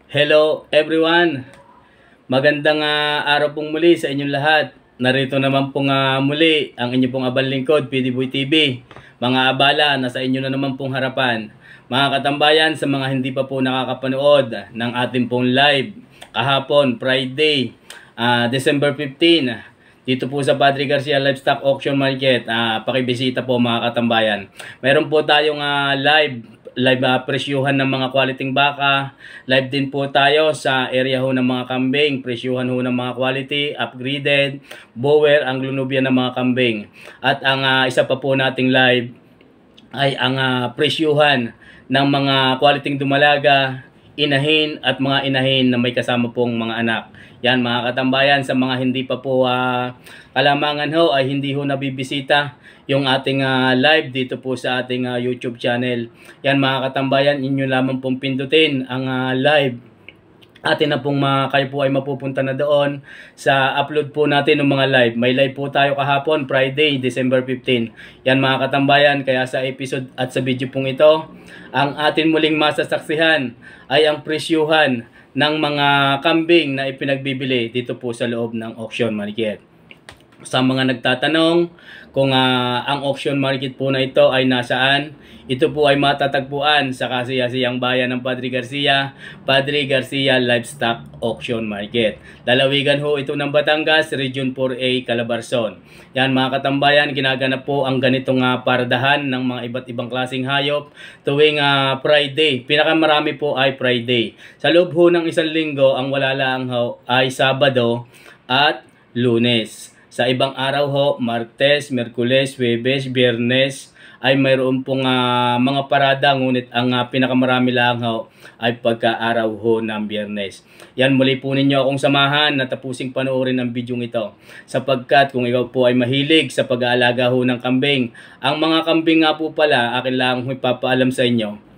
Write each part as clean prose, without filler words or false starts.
Hello everyone! Magandang araw pong muli sa inyong lahat. Narito naman pong muli ang inyong pong abang lingkod, PD Boy TV. Mga abala, nasa inyo na naman pong harapan. Mga katambayan, sa mga hindi pa po nakakapanood ng ating pong live kahapon, Friday, December 15, dito po sa Padre Garcia Livestock Auction Market, pakibisita po mga katambayan. Meron po tayong live presyuhan ng mga quality baka. Live din po tayo sa area ho ng mga kambing, presyuhan ho ng mga quality, upgraded, Boer, Anglo-Nubian ng mga kambing. At ang isa pa po nating live ay ang presyuhan ng mga quality dumalaga, inahin at mga inahin na may kasama pong mga anak. Yan mga katambayan, sa mga hindi pa po kalamangan ho ay hindi ho nabibisita yung ating live dito po sa ating YouTube channel. Yan mga katambayan, inyo lamang pong pindutin ang live. Atin na pong kayo po ay mapupunta na doon sa upload po natin ng mga live. May live po tayo kahapon, Friday, December 15. Yan mga katambayan, kaya sa episode at sa video pong ito, ang atin muling masasaksihan ay ang presyuhan ng mga kambing na ipinagbibili dito po sa loob ng auction market. Sa mga nagtatanong kung ang auction market po na ito ay nasaan, ito po ay matatagpuan sa kasiyasiyang bayan ng Padre Garcia Livestock Auction Market. Lalawigan ho ito ng Batangas, Region 4A, Calabarzon. Yan mga katambayan, ginaganap po ang ganitong paradahan ng mga iba't ibang klaseng hayop tuwing Friday. Pinakamarami po ay Friday. Sa loob ho ng isang linggo, ang wala lang ho ay Sabado at Lunes. Sa ibang araw ho, Martes, Merkules, Huwebes, Biyernes ay mayroon pong mga parada, ngunit ang pinakamarami lang ho ay pagka-araw ho ng Biyernes. Yan, muli po ninyo akong samahan na tapusing panoorin ang video ito. Sapagkat kung ikaw po ay mahilig sa pag-aalaga ho ng kambing, ang mga kambing nga po pala, akin lang ipapaalam sa inyo,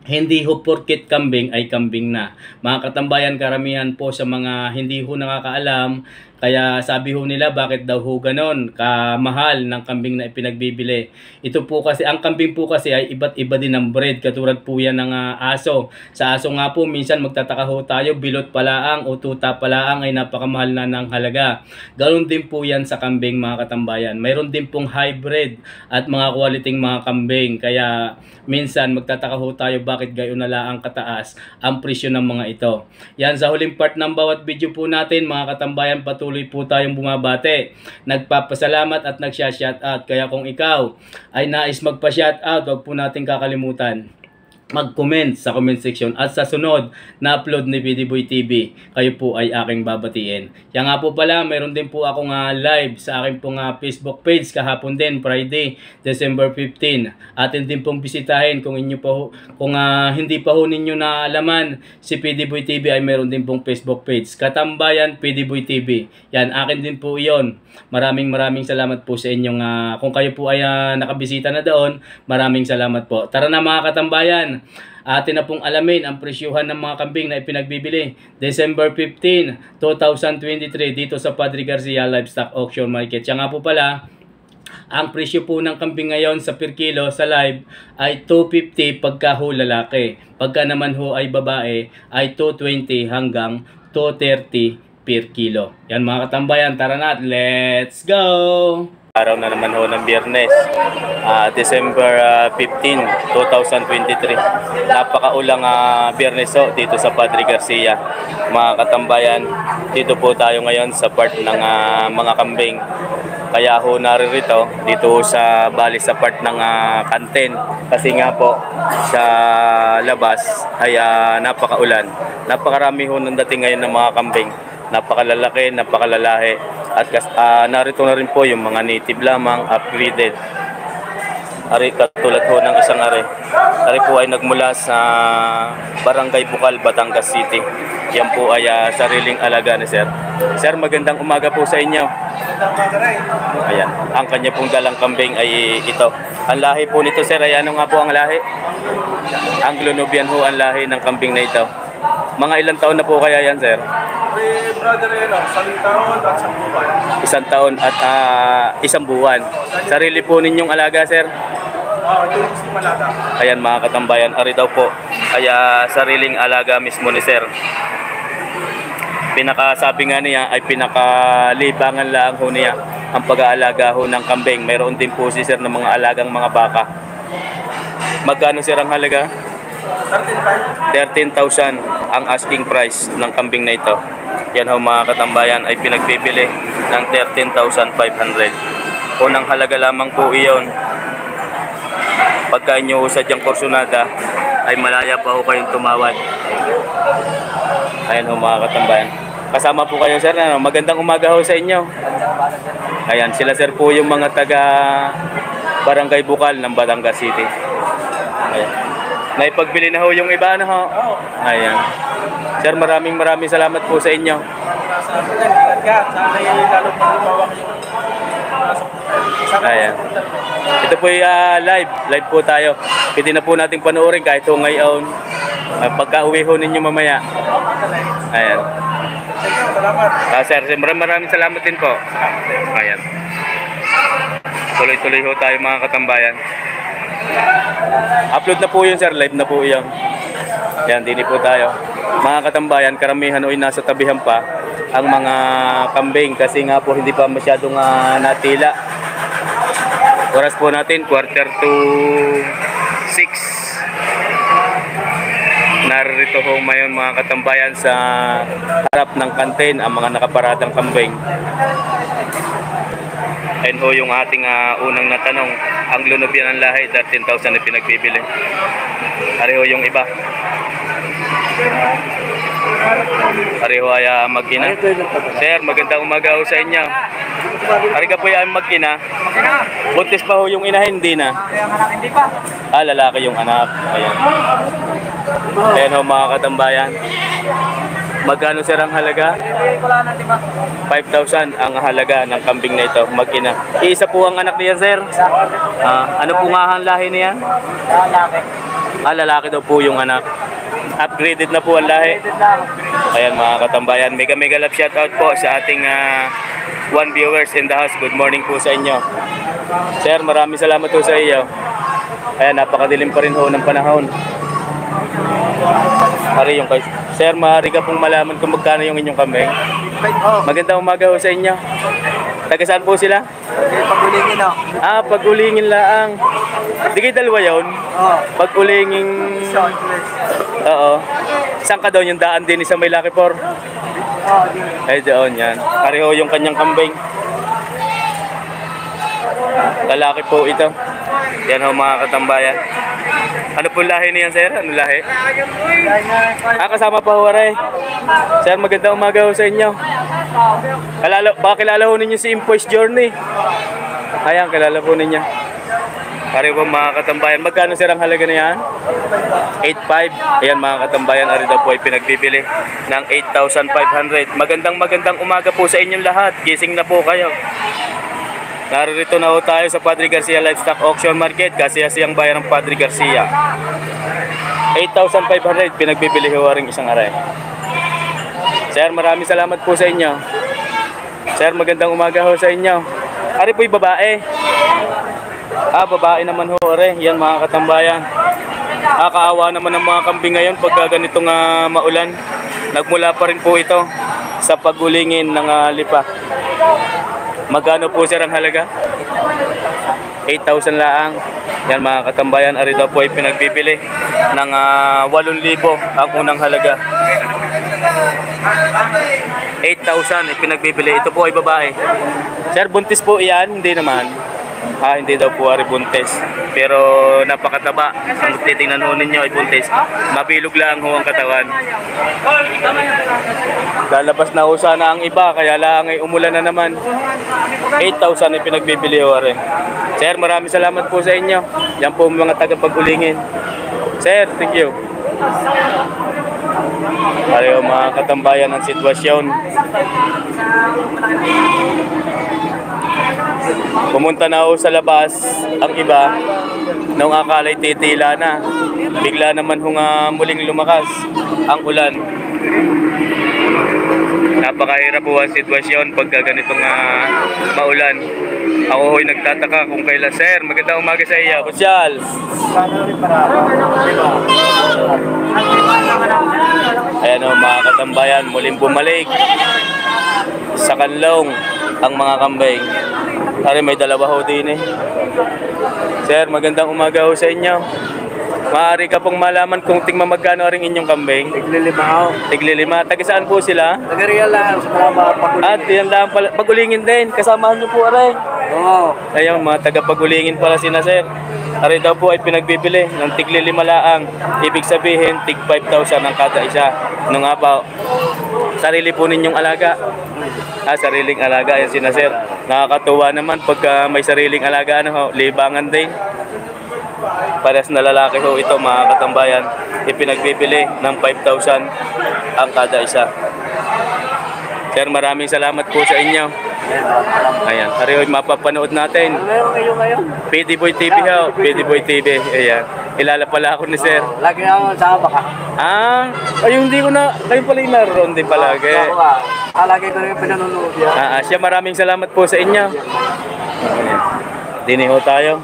hindi ho porket kambing ay kambing na. Mga katambayan, karamihan po sa mga hindi ho nakakaalam, kaya sabi ho nila, bakit daw ho ganon kamahal ng kambing na ipinagbibili. Ito po kasi, ang kambing po kasi ay iba't iba din ang breed. Katulad po yan ng aso. Sa aso nga po, minsan magtataka ho tayo, bilot palaang o tuta palaang ay napakamahal na ng halaga. Ganon din po yan sa kambing mga katambayan. Mayroon din pong hybrid at mga quality mga kambing. Kaya minsan magtataka ho tayo, bakit gayon na lang kataas ang presyo ng mga ito. Yan, sa huling part ng bawat video po natin mga katambayan, patuloy po tayong bumabate, nagpapasalamat at nagsha-shoutout. Kaya kung ikaw ay nais magpa-shoutout, huwag po natin kakalimutan mag-comment sa comment section, at sa sunod na upload ni PD Boy TV, kayo po ay aking babatiin. Yan nga po pala, mayroon din po akong live sa aking pong Facebook page kahapon din, Friday, December 15. Atin din pong bisitahin kung inyo pa ho, kung hindi pa ho ninyo naalaman, si PD Boy TV ay mayroon din pong Facebook page, Katambayan PD Boy TV. Yan, akin din po iyon. Maraming salamat po sa inyong kung kayo po ay nakabisita na doon, maraming salamat po. Tara na mga katambayan, atin na pong alamin ang presyuhan ng mga kambing na ipinagbibili December 15, 2023 dito sa Padre Garcia Livestock Auction Market. Siya nga po pala, ang presyo po ng kambing ngayon sa per kilo sa live ay 250 pagka ho lalaki. Pagka naman ho ay babae ay 220 hanggang 230 per kilo. Yan mga katambayan, tara na, let's go! Araw na naman ho ng Biyernes, December 15, 2023. Napakaulang Biyernes ho dito sa Padre Garcia. Mga katambayan, dito po tayo ngayon sa part ng mga kambing. Kaya ho naririto dito sa bali sa part ng kantin, kasi nga po sa labas ay napakaulan. Napakarami ho nang dating ngayon ng mga kambing. Napakalalaki, napakalalahi. At narito na rin po yung mga native lamang, upgraded. Ari, katulad ho ng isang ari. Ari po ay nagmula sa Barangay Bukal, Batangas City. Yan po ay sariling alaga ni Sir. Sir, magandang umaga po sa inyo. Ayan, ang kanya pong dalang kambing ay ito. Ang lahi po nito, Sir, ay ano nga po ang lahi? Anglo-Nubian ho ang lahi ng kambing na ito. Mga ilang taon na po kaya yan, Sir? Brother, isang taon at 1 buwan. Isang taon at 1 buwan. Sarili po ninyong alaga, Sir? Oo, ito yung gusto malaga. Ayan mga katambayan, ari daw po ay sariling alaga mismo ni sir. Pinakasabi nga niya ay pinakalibangan lang ho niya ang pag-aalaga ho ng kambing. Mayroon din po si sir ng mga alagang mga baka. Magkano sir ang halaga? 13,000 ang asking price ng kambing na ito. Yan ho mga katambayan ay pinagbibili ng 13,500. Unang halaga lamang po iyon. Pagka inyo sadyang kursunada ay malaya pa ho kayong tumawad. Ayan ho mga katambayan. Kasama po kayo sir, magandang umaga ho sa inyo. Ayan, sila sir po yung mga taga Barangay Bukal ng Batangas City. Ayan. Naipagbili na ho yung iba na ho. Ayan. Sir, maraming salamat po sa inyo. Ayan. Ito po yung live po tayo. Pwede na po natin panoorin kahit ho ngayon. Pagka uwi ho ninyo mamaya. Ayan. Sir, maraming salamat din po. Ayan. Tuloy-tuloy ho tayo mga katambayan. Upload na po yun sir, live na po yun. Yan, dini po tayo. Mga katambayan, karamihan o nasa tabihan pa ang mga kambing kasi nga po hindi pa masyadong natila. Oras po natin, 5:45. Narito ho ngayon mga katambayan sa harap ng kantin ang mga nakaparadang kambing. And ho yung ating unang natanong, ang Lunubian ng lahi, 13,000 na pinagbibili. Pareho yung iba. Pareho ay mag-ina. Sir, magandang umaga ho sa inyo. Pariga po yung mag-ina. Buntis pa ho yung ina, hindi na. Hindi pa. Lalaki yung anak. Ayan. Ayan ho mga katambayan. Magkano sir ang halaga? 5,000 ang halaga ng kambing na ito, mag-ina. Iisa po ang anak niya sir? Ano po nga ang lahi niya? Lalaki. Lalaki daw po yung anak. Upgraded na po ang lahi. Ayan mga katambayan, mega love shoutout po sa ating one viewers in the house. Good morning po sa inyo. Sir, maraming salamat po sa iyo. Ayan, napakadilim pa rin ho ng panahon. Hari yung kay Sir, maaari ka pong malaman kung magkano yung inyong kambing. Magandang umaga ho sa inyo. Taga saan po sila? Pag-ulingin o. Pag-ulingin laang. Di kayo dalawa yun? Pag-ulingin. Oo. Saan ka daw yung daan din sa may Lucky Four? Ay doon yan. Pareho yung kanyang kambing. Lalaki po ito. Yan ho mga katambayan. Ano po lahi niyan sir? Ano lahi? Kasama pa ho aray. Sir, magandang umaga ho sa inyo. Baka kilala ho ninyo si Impost Journey. Ayan, kilala po ninyo. Pareho po mga katambayan. Magkano sir ang halaga niyan? 8,500. Ayan mga katambayan, ari daw po ay pinagbibili ng 8,500. Magandang umaga po sa inyong lahat. Gising na po kayo. Narito na ho tayo sa Padre Garcia Livestock Auction Market, kasiyasiyang bayan ng Padre Garcia. 8,500 pinagbibili ho ring isang aray. Sir, maraming salamat po sa inyo. Sir, magandang umaga ho sa inyo. Ari po'y babae. Babae naman ho are. Yan mga katambayan. Kaawa naman ng mga kambing ngayon pagka ganitong maulan. Nagmula pa rin po ito sa pagulingin ng lipa. Magkano po sir ang halaga? 8,000 laang. Yan mga katambayan, ari daw po ay pinagbibili ng 8,000 ang unang halaga. 8,000 ay pinagbibili. Ito po ay babae. Sir, buntis po iyan? Hindi naman. Hindi daw po ari buntis. Pero napakataba. Ang titingnan ho ninyo ay buntis. Mabilog lang ho ang katawan. Lalabas na ho sana ang iba, kaya lang ay umulan na naman. 8,000 ay pinagbibili ho rin. Sir, maraming salamat po sa inyo. Yan po mga tagapag-ulingin. Sir, thank you. Pareho mga katambayan ang sitwasyon. Pumunta na ako sa labas ang iba nung akala'y titila na. Bigla naman muling lumakas ang ulan. Napakahirap po ang sitwasyon pagka ganitong maulan. Ako ho'y nagtataka kung kailan. Sir, magandang umaga sa iyo. Kusyal. Ayan o mga katambayan, muling bumalik sa kanlong ang mga kambing. Ari, may dalawa ho din eh. Sir, magandang umaga ho sa inyo. Maaari ka pong malaman kung tingma magkano ring inyong kambing? Tiglilima ako. Tiglilima. Taga saan po sila? Nagarial lang sa mga pagulingin. At yan lang pala. Pagulingin din. Kasamahan niyo po aray. Oo. Ayun, mga taga-pagulingin pala sina sir. Aray daw po ay pinagbibili ng tiglilima laang. Ibig sabihin, tig 5,000 ang kada isa. Ano nga pa? Sarili po ninyong alaga. Sariling alaga. Ayan sina sir. Nakakatuwa naman pagka may sariling alaga. Libangan din. Pares na lalaki ho ito mga katambayan. Ipinagbibili ng 5,000 ang kada isa. Sir, maraming salamat po sa inyo. Ayan, hari mapapanood natin. Meron kayo ngayon? PD Boy TV ho. PD Boy TV. Ayan. Ilala pala ako ni sir. Lagi na ako sa baka. Ay hindi ko na. Kayo pala yung naroon din palagi. Lagi ko rin pinanonood yan. Siya, maraming salamat po sa inyo. Ayan. Diniho tayo.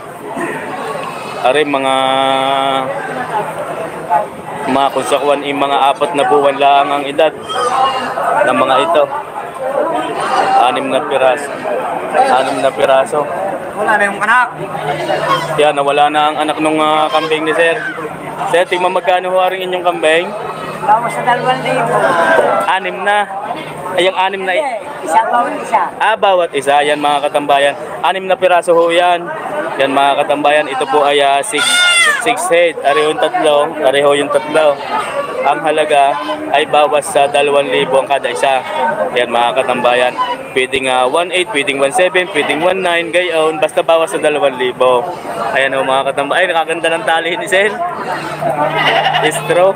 Ari, mga konsakuan yung mga 4 na buwan lang ang edad ng mga ito. 6 na piraso. 6 na piraso. Wala na yung anak. Yan, nawala na ang anak ng kambing ni sir. Sir, tingnan magkano ho rin inyong kambing? Bawas sa 2,000. 6 na. Ay, yung 6 na. Isa bawat isa. Bawat isa. Yan mga katambayan. 6 na piraso ho yan. Yan mga katambayan. Ito po ay 6 head. Areho yung 3. Areho yung 3. Ang halaga ay bawas sa 2,000 ang kada isa. Yan mga katambayan. Pwedeng 1,800, pwedeng 1,700, pwedeng 1,900, gayon. Basta bawas sa 2,000. Ayan o mga katambayan. Ay, nakaganda ng tali ni Sel. Istro.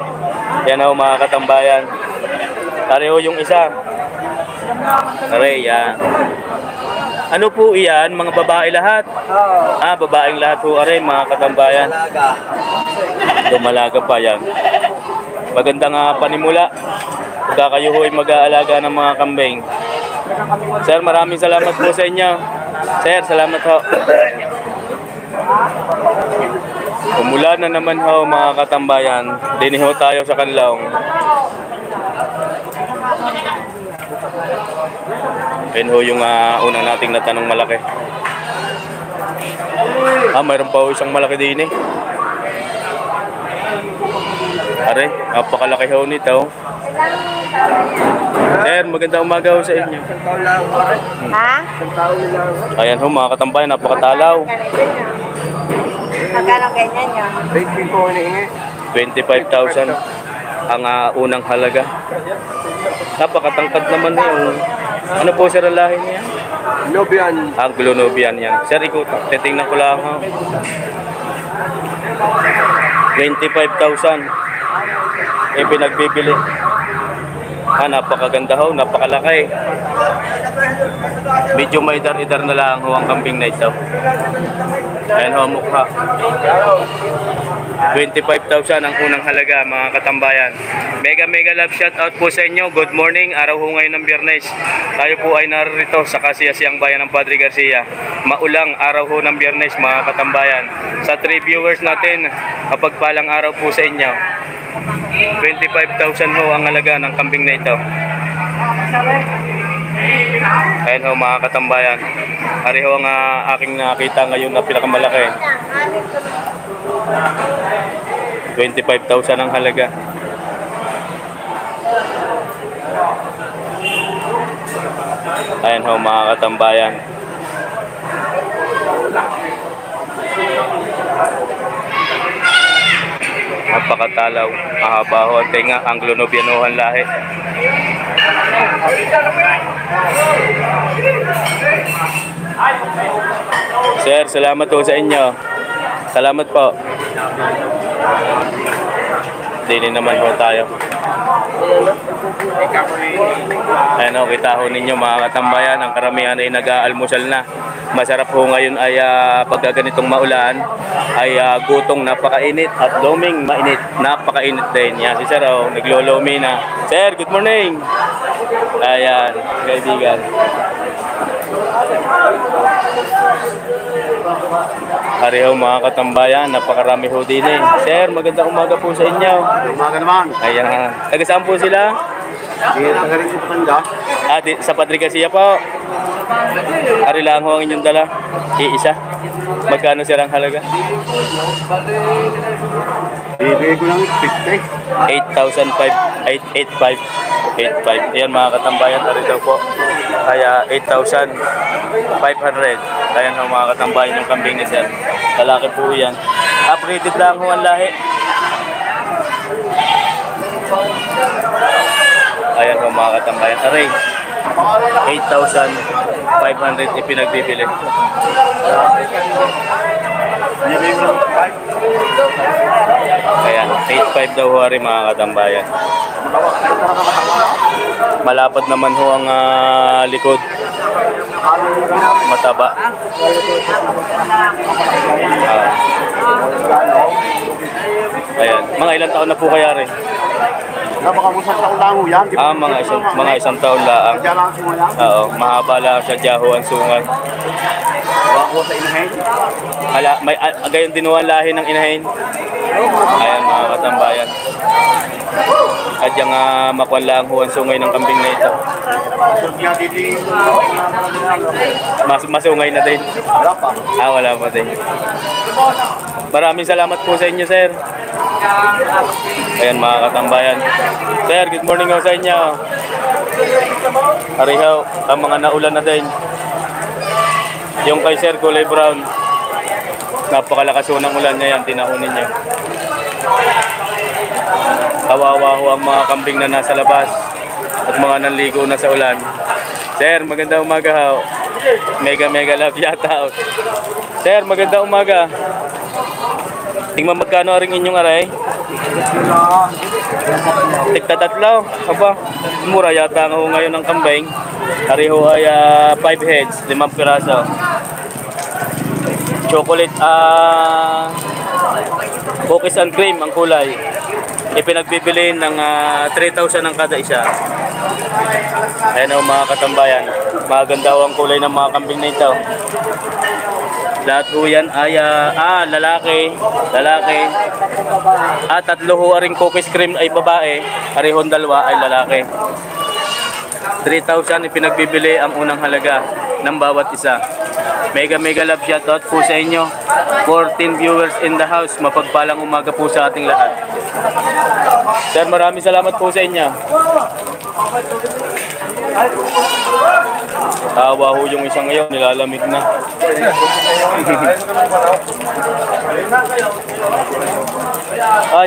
Yan o mga katambayan. Areho yung isa. Aray, yan. Ano po iyan? Mga babae lahat? Oo. Babaeng lahat po aray, mga katambayan. Dumalaga pa yan. Magandang panimula. Pagka kayo ho'y mag-aalaga ng mga kambing. Sir, maraming salamat po sa inyo. Sir, salamat ho. Umula na naman ho mga katambayan. Diniho tayo sa kanlong. Yan ho yung unang nating natanong malaki. Mayroon pa ho isang malaki din eh. Are, napakalaki ho nito. Sir, magandang umaga ho sa inyo. Ha? Ayan ho mga katambayan, napakatalaw. Magkano ganyan yun? 25,000 ang unang halaga. Napakatangkad naman yung ano po sir ang lahi niya? Nubian. Anglo-Nubian yan. Sir, titingnan ko lang ha. 25,000 pinagbibili. Napakaganda ho, napakalaki. Medyo may idar-idar na lang ho ang kambing na ito. Ayan ho, mukha. 25,000 ang unang halaga mga katambayan. Mega love shout out po sa inyo. Good morning, araw ho ngayon ng Biyernes. Tayo po ay narito sa kasiyasiyang bayan ng Padre Garcia. Maulang araw ho ng Biyernes mga katambayan. Sa 3 viewers natin, mapagpalang araw po sa inyo. 25,000 ho ang halaga ng kambing na ito. Ayan ho mga katambayan. Ari ho ang aking nakita ngayon na pinakamalaki. 25,000 ang halaga. Ayan ho mga katambayan. Napakatalaw, mahaba ho ang tenga, Anglo-Nubianuhan lahi. Sir, salamat po sa inyo. Salamat po. Dili naman ho tayo. Ayan ho, kita ho ninyo mga katambayan, ang karamihan ay nag-aalmusal na. Masarap ho ngayon ay pagka ganitong maulan ay gutong napakainit at loming mainit. Napakainit din. Yan si Sir naglolomi na. Sir, good morning. Ayan, kaibigan. Pareho mga katambayan, napakarami ho din eh. Sir, magandang umaga po sa inyo. Umaga naman. Ayan. Taga saan po sila? Taga rin sa Panda. Sa Padre Garcia po. Ari lang ho ang inyong dala. Iisa. Magkano sir ang halaga? Bibigay ko lang 50. 8,585. 8,500. Ayan mga katambayan, ari daw po. Kaya 8,500. Ayan ho mga katambayan yung kambing ni sir. Lalaki po yan. Upgraded lang ho ang lahi. Ayan ho mga katambayan. Aray. 8,500 ipinagbibili. Ayan, 8,500 daw ho rin mga katambayan. Malapad naman ho ang likod. Mataba. Ayan, mga ilang taon na po kaya rin? Napakamusap sa ulango yan. Mga isang taon lang. Diyan lang simula. Oo, mahaba lang sa Jaho ang sungat. Ako sa inahin. Gayon din ho ang lahi ng inahin. Ayan mga katambayan. At yung makuha lang ho ang sungay ng kambing na ito. Masungay na din. Wala pa. Wala pa din. Maraming salamat po sa inyo, sir. Ayan mga katambayan. Sir, good morning ho sa inyo. Harihaw, ang mga naulan na din. Yung kay Sir kulay brown. Napakalakas ho ng ulan niya yan, tinahunin niya. Kawawa ho ang mga kambing na nasa labas at mga nanligo na sa ulan. Sir, magandang umaga ho. Mega love yata. Sir, magandang umaga. Tingnan magkano ring inyong aray? Tigta tatlo. Aba, mura yata nga ho ngayon ng kambing. Hariho ay 5 heads, 5 piraso. Chocolate, cookies and cream ang kulay. Ipinagbibili ng 3,000 ang kada isa. Ayan o mga katambayan. Maganda ho ang kulay ng mga kambing na ito. Lahat ho yan ay lalaki. Tatlo ho ring cookies cream ay babae. Harihon dalawa ay lalaki. 3,000 ipinagbibili ang unang halaga ng bawat isa. Mega love shoutout po sa inyo. 14 viewers in the house. Mapagpalang umaga po sa ating lahat. Sir, maraming salamat po sa inyo. Tawa ho yung isang ngayon, nilalamig na.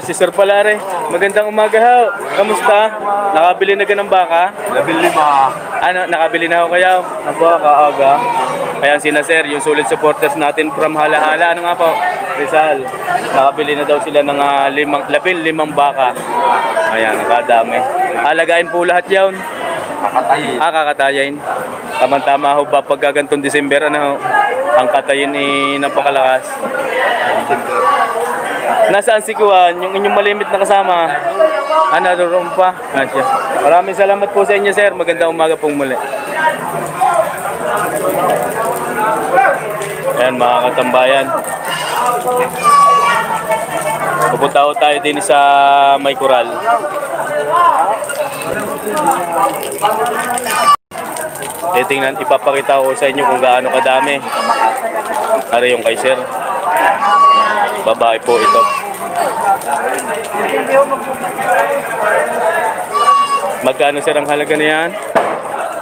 Si Sir Palare. Magandang umaga ho. Kamusta? Nakabili na ka ng baka? Nabili ba? Nakabili na ho kayo? Kaaga. Ayan sina Sir, yung solid supporters natin from Hala-Hala. Ano nga po? Rizal. Nakabili na daw sila ng 15 baka. Ayan, nakadami. Alagain po lahat yun. Kakatayin. Kakatayin. Tama-tama ho ba pagkagantong December, ang katayin napakalakas. Nasaan si Kuwan? Yung inyong malimit na kasama? Naroon pa. Siya. Maraming salamat po sa inyo, sir. Magandang umaga pong muli. Ayan mga katambayan. Pupunta ho tayo din sa May Coral. Tingnan, ipapakita ko sa inyo kung gaano kadami. Ano yung kay sir? Babae po ito. Magkano sir ang halaga na yan?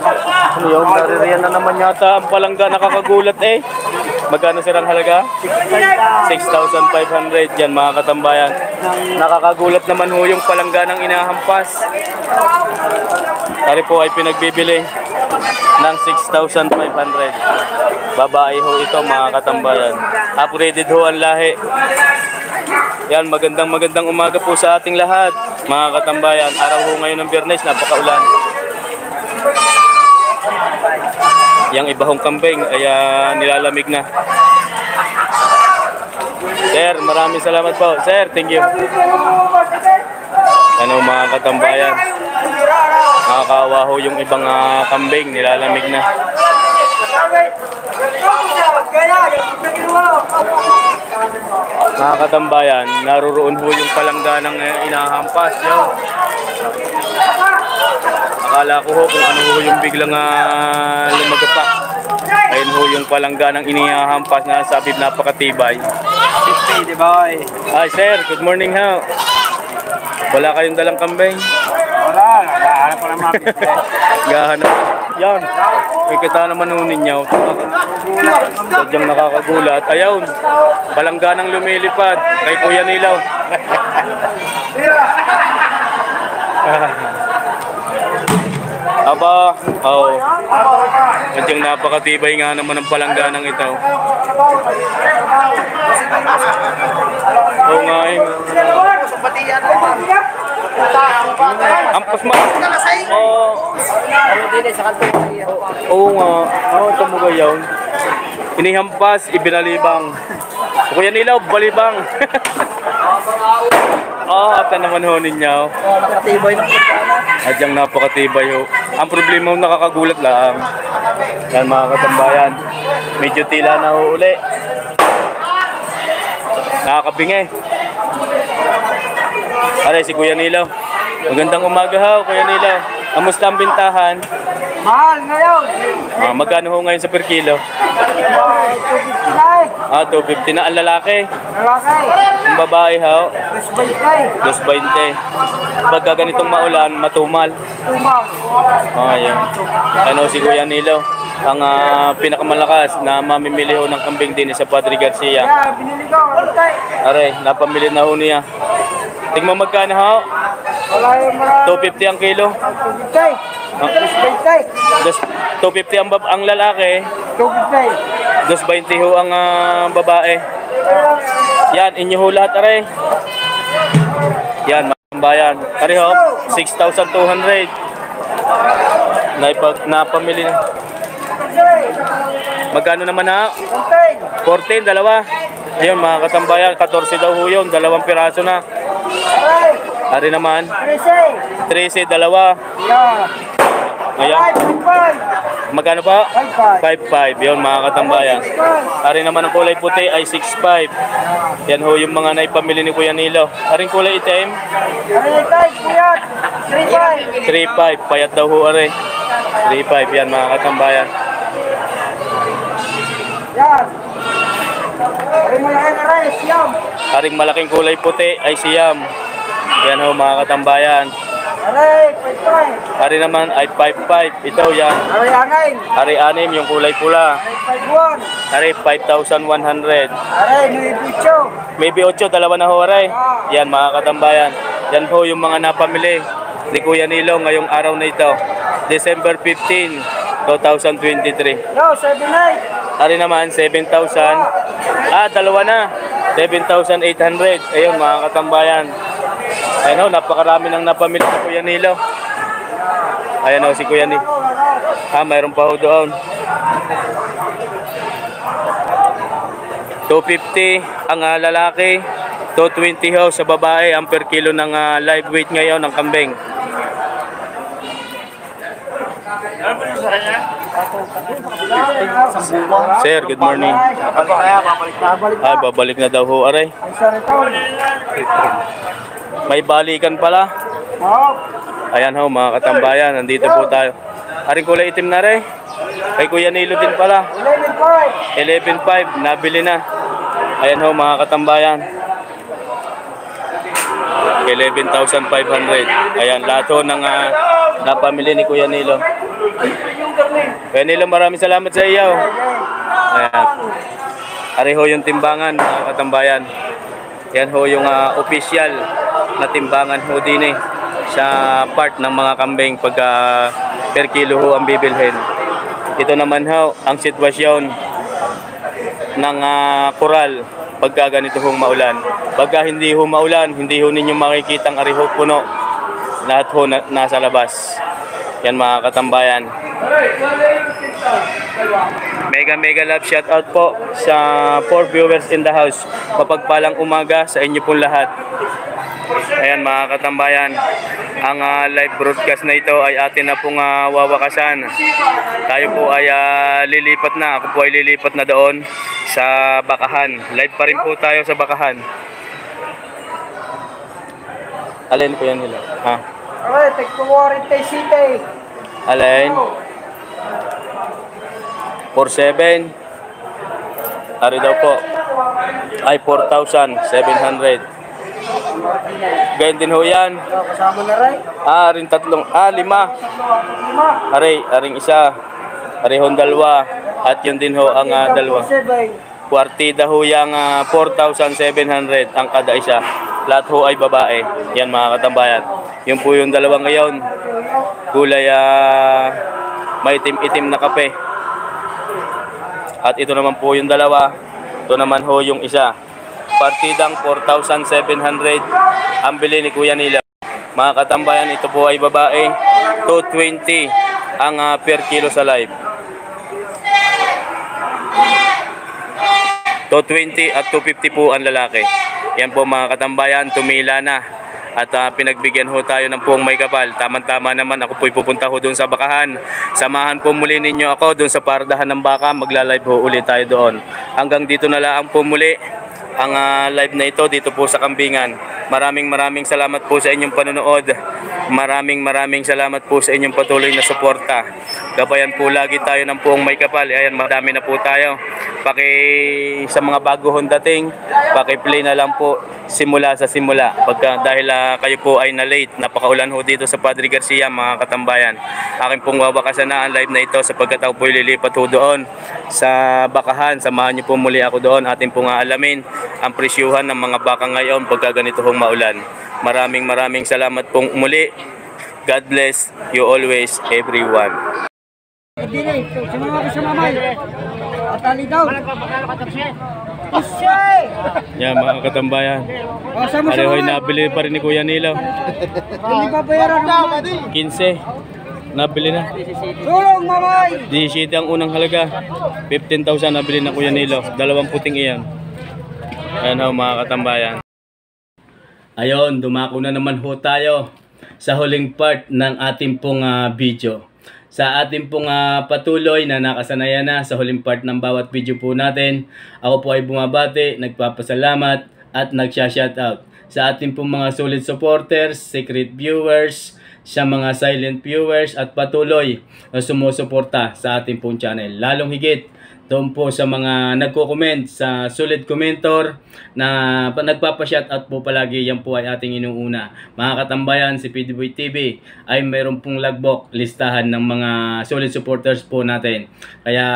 Ano yung naririyan na naman yata ang palangga, nakakagulat eh. Magkano sir ang halaga? 6,500 yan mga katambayan. Nakakagulat naman ho yung palangga ng inahampas. Tari po ay pinagbibili ng 6,500. Babae ho ito mga katambayan. Upgraded ho ang lahi. Yan, magandang umaga po sa ating lahat mga katambayan. Araw ho ngayon ng Biyernes, napakaulan. Yang iba hong kambing ay nilalamig na. Sir, maraming salamat po. Sir, thank you. Ano mga katambayan, nakakaawa ho yung ibang kambing, nilalamig na. Mga katambayan, naroon ho yung palangganang inahampas nyo. Akala ko ho kung ano ho yung biglang lumagapak. Ayun ho yung palangganang inihahampas na sabi napakatibay. 50, di ba? Hi sir, good morning ho. Wala kayong dalang kambing? Wala, naghahanap ko ng mga piste. Gahanap. Yan. May kita naman ho ninyo. Sadyang nakakagulat. Ayaw. Palangganang lumilipad. Kay Kuya Nilaw. Aba. Oh. Sadyang napakatibay nga naman ang palangganang ito. Oo nga eh. Ampas mo. Oo nga. Ito mo gayaw. Inihampas, ibinalibang. Kuya Nilaw, balibang. Ata naman ho ninyo. Nakatibay ng pagkana. Adyang napakatibay ho. Ang problema ho nakakagulat lang. Yan mga katambayan. Medyo tila na ho uli. Nakakabingi. Aray, si Kuya Nilaw. Magandang umaga ho, Kuya Nilaw. Kamusta ang bintahan? Mahal ngayon. Magkano ho ngayon sa per kilo? 250 250 na ang lalaki. lalaki. Ang babae ho, 220. 220. Pagka ganitong maulan, matumal. Tumaw. Ayun. Ano si Kuya Nilaw? Ang pinakamalakas na mamimili ho ng kambing din sa Padre Garcia. Kaya binili ko. Antay. Aray, napamili na ho niya. Tingnan magkano ho? Wala yung mga 250 ang kilo. 250. 250. 250 ang lalaki. 250. 220 ho ang babae. Yan, inyo ho lahat, aray. Yan, mga bayan. Aray ho, 6,200. Napamili na. Magkano naman ha? 14, dalawa. Ayun, mga katambayan, 14 daw ho yun. Dalawang piraso na. Ari naman, 13, dalawa. Ayan. Magkano pa? 5.5. Yun, mga katambayan. Ari naman ang kulay puti ay 6.5. Yan ho yung mga naipamili ni Kuya Nilaw. Aring kulay itim? 3.5. Payat daw ho, ari. 3.5. Yan, mga katambayan. Aring malaking kulay puti ay siyam. Yan ho, mga katambayan. Ari naman ay 5.5. Ito yan. Ari 6 yung kulay pula. Ari 5,100. Maybe 8, dalawa na ho, ari. Yan, mga katambayan. Yan ho yung mga napamili ni Kuya Nilaw ngayong araw na ito. December 15, 2023. Ari naman 7,000. Dalawa na. 7,800. Ayun, mga katambayan. Ayun ho, napakarami nang napamili ni Kuya Nilaw. Ayan ho, si Kuya Nilaw. Mayroon pa ho doon. 250 ang lalaki. 220 ho sa babae. Ang per kilo ng live weight ngayon ng kambing. Sir, good morning. Ay, babalik na daw ho, aray. May balikan pala. Ayan ho, mga katambayan, nandito po tayo. Aring kulay itim na rin. Kay Kuya Nilaw din pala. 11.5, nabili na. Ayan ho, mga katambayan. 11,500. Ayan, lahat ho ng napamili ni Kuya Nilaw. Kuya Nilaw, maraming salamat sa iyo. Ayan. Ari ho yung timbangan, mga katambayan. Yan ho yung official na timbangan ho din sa part ng mga kambing pagka per kilo ho ang bibilhin. Ito naman ho ang sitwasyon ng koral pagka ganito hong maulan. Pagka hindi ho maulan, hindi ho ninyo makikita ang ari ho puno. Lahat ho nasa labas. Yan, mga katambayan. Mega love shout out po sa 4 viewers in the house. Mapagpalang umaga sa inyo pong lahat. Ayan mga katambayan, ang live broadcast na ito ay atin na pong wawakasan. Tayo po ay lilipat na. Ako po ay lilipat na doon sa Bakahan. Live pa rin po tayo sa Bakahan. Alin po yan nila? Ha? Alright, take City. Alin? 47. Ari daw po ay 4,700. Ganyan din ho yan. Kasama na rin. Rin tatlong, 5. Aring isa. Arihon dalawa. At yun din ho ang dalawa. Kwartida ho yung 4,700 ang kada isa. Lahat ho ay babae. Yan mga katambayan. Yun po yung dalawa ngayon. Kulay may itim-itim na kape. At ito naman po yung dalawa. Ito naman ho yung isa. Partidang 4,700 ang bili ni Kuya Nilo. Mga katambayan, ito po ay babae. 220 ang per kilo sa live. 220 at 250 po ang lalaki. Yan po mga katambayan, tumila na. At pinagbigyan ho tayo ng puong may kapal. Tama-tama naman, ako po'y pupunta ho doon sa Bakahan. Samahan po muli ninyo ako doon sa pardahan ng baka. Magla-live ho ulit tayo doon. Hanggang dito na lang po muli ang live na ito dito po sa Kambingan. Maraming salamat po sa inyong panonood. Maraming salamat po sa inyong patuloy na suporta. Gabayan po lagi tayo ng puong may kapal. Ayan, madami na po tayo. Sa mga baguhon dating, paki-play na lang po simula sa simula. Dahil kayo po ay na-late. Napakaulan ho dito sa Padre Garcia mga katambayan. Akin pong wawakasan na ang live na ito sapagkat ako po lilipat ho doon sa Bakahan. Samahan niyo po muli ako doon. Atin pong aalamin ang presyuhan ng mga baka ngayon pagka ganito hong maulan. Maraming salamat pong muli. God bless you always, everyone. Atali daw. Usay! Yan mga katambayan. Pareho'y nabili pa rin ni Kuya Nilo. Hindi pa bayaran naman. 15. Nabili na. Tulong mamay! 17 ang unang halaga. 15,000 nabili na Kuya Nilo. 2 puting iyan. Ayan ho mga katambayan. Ayun, dumako na naman ho tayo sa huling part ng ating pong video. Sa ating pong patuloy na nakasanayan na sa huling part ng bawat video po natin, ako po ay bumabati, nagpapasalamat at nagsha-shoutout sa ating pong mga solid supporters, secret viewers, sa mga silent viewers at patuloy na sumusuporta sa ating pong channel. Lalong higit doon po sa mga nagko-comment, sa solid commentor na nagpapa-shoutout po palagi, yan po ay ating inuuna. Mga katambayan, si PDBoy TV ay mayroon pong logbook, listahan ng mga solid supporters po natin. Kaya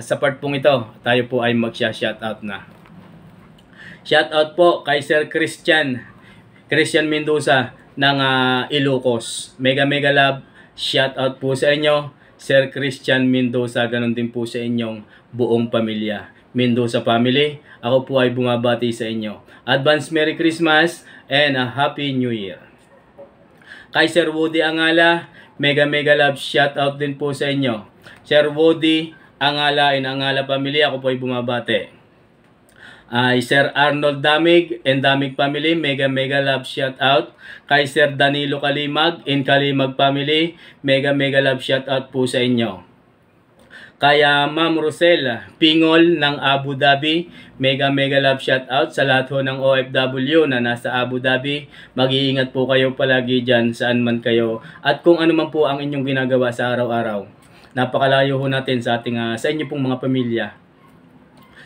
sa part pong ito, tayo po ay magsha-shoutout na. Shoutout po kay Sir Christian Mendoza ng Ilocos. Mega love, shoutout po sa inyo. Sir Christian Mendoza, ganun din po sa inyong buong pamilya. Mendoza family, ako po ay bumabati sa inyo. Advance Merry Christmas and a Happy New Year. Kay Sir Woody Angala, mega love, shout out din po sa inyo. Sir Woody Angala and Angala family, ako po ay bumabati. Sir Arnold Damig and Damig family, mega love, shout out. Kay Sir Danilo Kalimag and Kalimag family, mega love, shout out po sa inyo. Kaya Ma'am Rosel Pingol ng Abu Dhabi, mega love, shout out sa lahat ho ng OFW na nasa Abu Dhabi. Mag-iingat po kayo palagi dyan saan man kayo at kung ano man po ang inyong ginagawa sa araw-araw. Napakalayo ho natin sa ating sa inyo pong mga pamilya.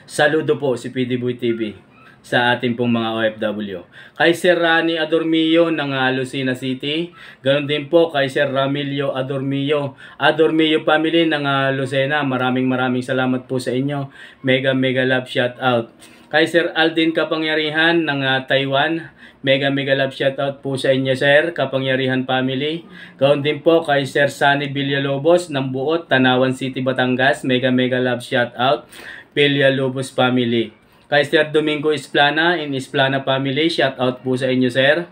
Saludo po si PDBoy TV sa ating pong mga OFW. Kay Sir Rani Adormillo ng Lucena City. Ganon din po kay Sir Ramilio Adormillo family ng Lucena. Maraming salamat po sa inyo. Mega love, shout out. Kay Sir Aldin Kapangyarihan ng Taiwan. Mega love, shout out po sa inyo Sir Kapangyarihan family. Ganon din po kay Sir Sunny Villalobos ng Buot, Tanawan City, Batangas. Mega love, shout out. Villalobos family. Kay Sir Domingo Esplana in Esplana family, shout out po sa inyo Sir.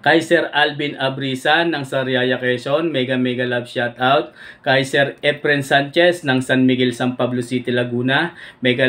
Kay Sir Alvin Abrisan ng Sariaya, Quezon, mega love shoutout. Kay Sir Efren Sanchez ng San Miguel, San Pablo City, Laguna, mega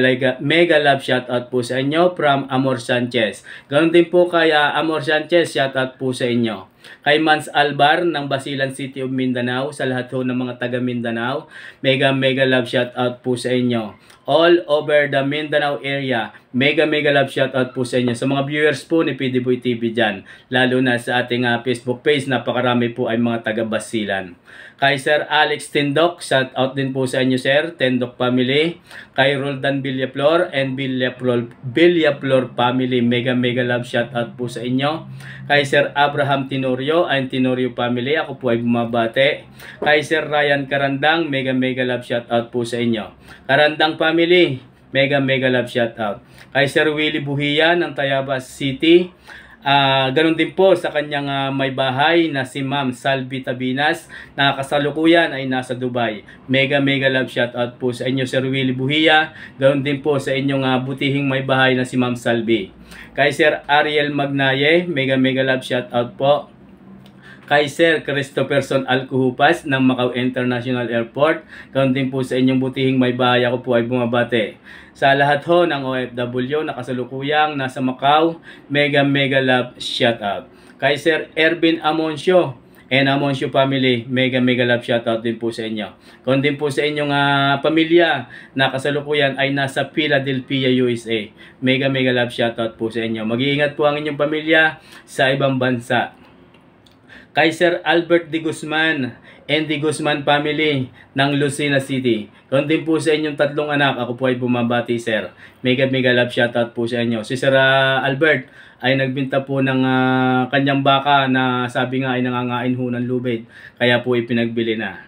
love shoutout po sa inyo from Amor Sanchez. Ganon din po kay Amor Sanchez, shoutout po sa inyo. Kay Mans Albar ng Basilan City of Mindanao, sa lahat ho ng mga taga Mindanao, mega love shoutout po sa inyo. All over the Mindanao area, mega love shoutout po sa inyo. Sa mga viewers po ni PDBoy TV dyan, lalo na sa ating Facebook page, napakarami po ay mga taga Basilan. Kay Sir Alex Tindok, shoutout din po sa inyo Sir, Tindok family. Kay Roldan Villaflor and Villaflor family, mega love shoutout po sa inyo. Kay Sir Abraham Tenorio and Tenorio family, ako po ay bumabate. Kay Sir Ryan Karandang, mega love shoutout po sa inyo. Karandang family, mega love shoutout. Kay Sir Willie Buhiya ng Tayabas City, ganun din po sa kanyang may bahay na si Ma'am Salvi Tabinas, na kasalukuyan ay nasa Dubai. Mega love shoutout po sa inyo Sir Willie Buhiya. Ganun din po sa inyong butihing may bahay na si Ma'am Salvi. Kay Sir Ariel Magnaye, mega love shoutout po. Kay Sir Christopherson Alcuhupas ng Macau International Airport, ganun din po sa inyong butihing may bahay, ako po ay bumabate. Sa lahat ho ng OFW na kasalukuyang nasa Macau, mega love shoutout. Kay Sir Ervin Amoncio and Amoncio family, mega love shoutout din po sa inyo. Ganun din po sa inyong pamilya na kasalukuyan ay nasa Philadelphia, USA, mega love shoutout po sa inyo. Mag-iingat po ang inyong pamilya sa ibang bansa. Kay Sir Albert D. Guzman and D. Guzman family ng Lucena City, ganun din po sa inyong tatlong anak, ako po ay bumabati Sir. Mega love shoutout po sa inyo. Si Sir Albert ay nagbinta po ng kanyang baka na sabi nga ay nangangain ho ng lubid, kaya po ipinagbili na.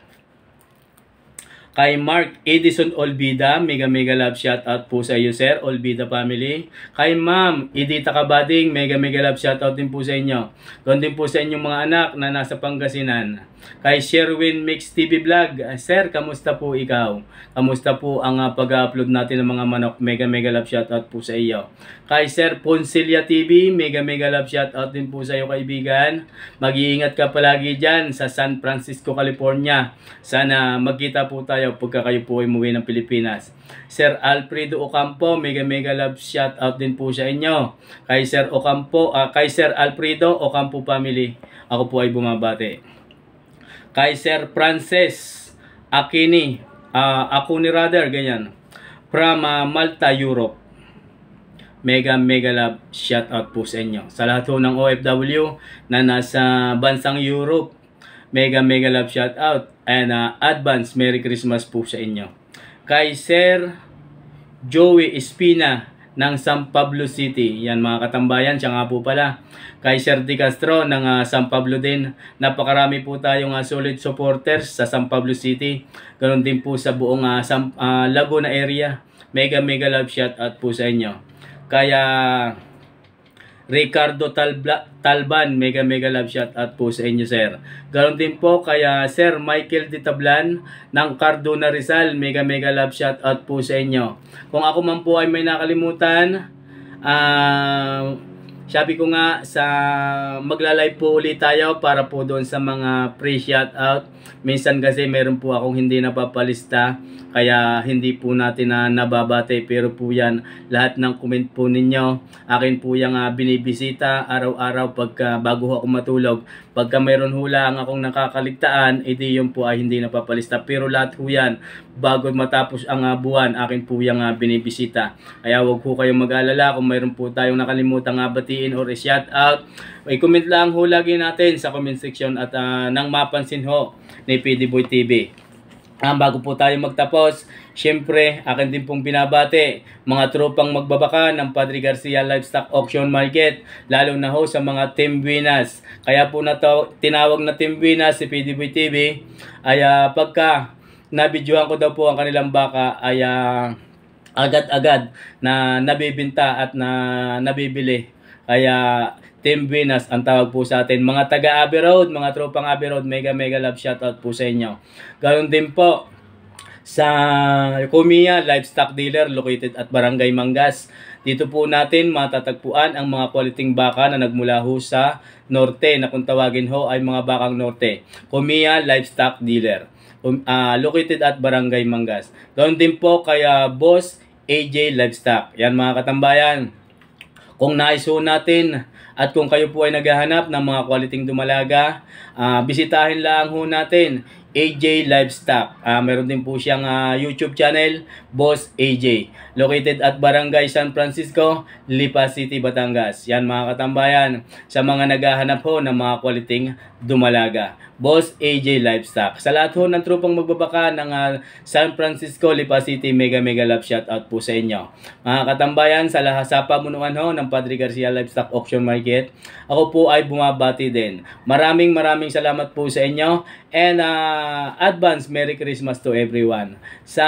Kay Mark Edison Olbida, mega love shoutout po sa iyo Sir, Olbida family. Kay Ma'am Edita Kabading, mega love shoutout din po sa inyo. Doon din po sa inyong mga anak na nasa Pangasinan. Kay Sherwin Mix TV Vlog, Sir, kamusta po ikaw? Kamusta po ang pag-upload natin ng mga manok? Mega love shoutout po sa iyo. Kay Sir Poncilia TV, mega love shoutout din po sa iyo kaibigan. Mag-iingat ka palagi dyan sa San Francisco, California. Sana magkita po tayo pagka kayo po ay umuwi ng Pilipinas. Sir Alfredo Ocampo, mega love shoutout din po sa inyo. Kay Sir Ocampo, kay Sir Alfredo Ocampo family, ako po ay bumabati. Kay Sir Frances Akini, Akuni rather, ganyan, from Malta, Europe, mega love shoutout po sa inyo. Sa lahat po ng OFW na nasa bansang Europe, mega love shoutout and advance Merry Christmas po sa inyo. Kay Sir Joey Espina ng San Pablo City, yan mga katambayan, siya nga po pala. Kay Sir Di Castro ng San Pablo din, napakarami po tayong solid supporters sa San Pablo City. Ganon din po sa buong Laguna area, mega love shoutout po sa inyo. Kaya Ricardo Talban, mega love shoutout po sa inyo Sir. Ganon din po kaya Sir Michael Di Tablan ng Cardona Rizal, mega love shoutout po sa inyo. Kung ako man po ay may nakalimutan, sabi ko nga sa magla-live po ulit tayo para po doon sa mga free shoutout. Minsan kasi meron po akong hindi napapalista, kaya hindi po natin nababate, pero po yan, lahat ng comment po ninyo, akin po yung binibisita araw-araw pagka bago ako matulog. Pagka mayroon hula ang akong nakakaligtaan, edi yun po ay hindi napapalista, pero lahat po yan, bago matapos ang buwan, akin po yung binibisita. Kaya wag po kayong mag-alala kung mayroon po tayong nakalimutan batiin or shoutout. May comment lang ho lagi natin sa comment section at nang mapansin ho ni PDBoy TV. Bago po tayo magtapos, syempre akin din pong binabati mga tropang magbabaka ng Padre Garcia Livestock Auction Market, lalo na ho sa mga Team Buenas. Kaya po tinawag na Team Buenas si PDBoy TV ay pagka nabidyohan ko daw po ang kanilang baka ay agad-agad na nabibinta at na nabibili. Kaya Team Buenas ang tawag po sa atin. Mga taga Abbey Road, mga tropang Abbey Road, mega love shoutout po sa inyo. Ganoon din po sa Kumiya Livestock Dealer located at Barangay Mangas Dito po natin matatagpuan ang mga kwaliting baka na nagmula ho sa norte, na kung tawagin ho ay mga bakang norte. Kumiya Livestock Dealer. Located at Barangay Mangas. Doon din po kay Boss AJ Livestock. Yan mga katambayan. Kung nais ho natin at kung kayo po ay naghahanap ng mga kwaliting dumalaga, bisitahin lang ho natin AJ Livestock. Meron din po siyang YouTube channel, Boss AJ. Located at Barangay San Francisco, Lipa City, Batangas. Yan mga katambayan, sa mga naghahanap ho ng mga kwaliting dumalaga. Boss AJ Livestock. Sa lahat ho ng trupang magbabaka ng San Francisco, Lipa City, mega love shoutout po sa inyo. Mga katambayan, sa pamunuan ho ng Padre Garcia Livestock Auction Market, ako po ay bumabati din. Maraming salamat po sa inyo, and advance Merry Christmas to everyone. Sa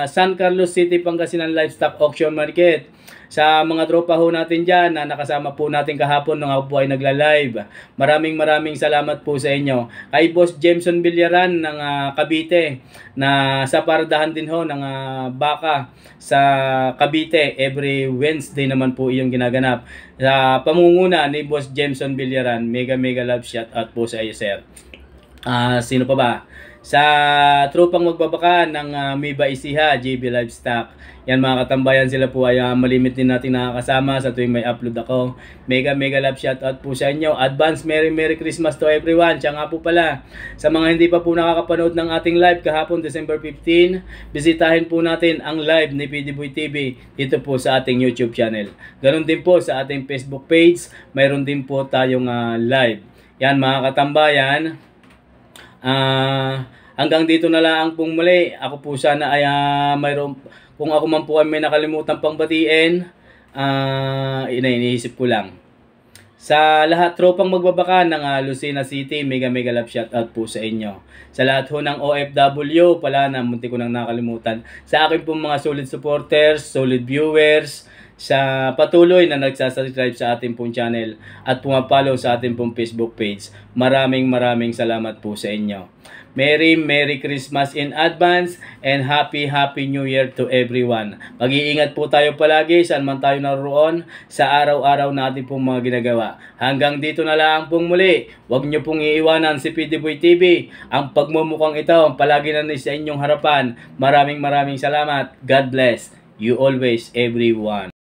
San Carlos City, Pangasinan Livestock Auction Market, sa mga tropa ho natin dyan na nakasama po natin kahapon nung ako po ay nagla-live, maraming salamat po sa inyo. Kay Boss Jameson Villaran ng Cavite, na sa paradahan din ho ng baka sa Cavite, every Wednesday naman po iyong ginaganap. Sa pamunguna ni Boss Jameson Villaran, mega love shoutout po sa iyo, sir. Sino pa ba? Sa tropang magbabaka ng Miba Isiha, JB Livestock. Yan mga katambayan, sila po ay malimit din natin nakakasama sa tuwing may upload ako. Mega love shoutout po sa inyo. Advance Merry Christmas to everyone. Siya nga po pala, sa mga hindi pa po nakakapanood ng ating live kahapon December 15, bisitahin po natin ang live ni PDBoy TV dito po sa ating YouTube channel. Ganon din po sa ating Facebook page, mayroon din po tayong live. Yan mga katambayan, hanggang dito na lang pong muli. Ako po sana ay mayroon, kung ako man po ay may nakalimutan pang batiin, iniisip ko lang. Sa lahat tropang magbabaka ng Lucena City, mega love shoutout po sa inyo. Sa lahat ho ng OFW, pala na munti ko nang nakalimutan. Sa akin pong mga solid supporters, solid viewers, sa patuloy na nagsasubscribe sa ating pong channel at pumapollow sa ating pong Facebook page, maraming salamat po sa inyo. Merry Christmas in advance, and Happy New Year to everyone. Mag-iingat po tayo palagi saan man tayo naroon sa araw-araw natin pong mga ginagawa. Hanggang dito na lang pong muli. Huwag nyo pong iiwanan si PDBoy TV. Ang pagmumukhang ito, palagi na sa inyong harapan. Maraming salamat. God bless you always, everyone.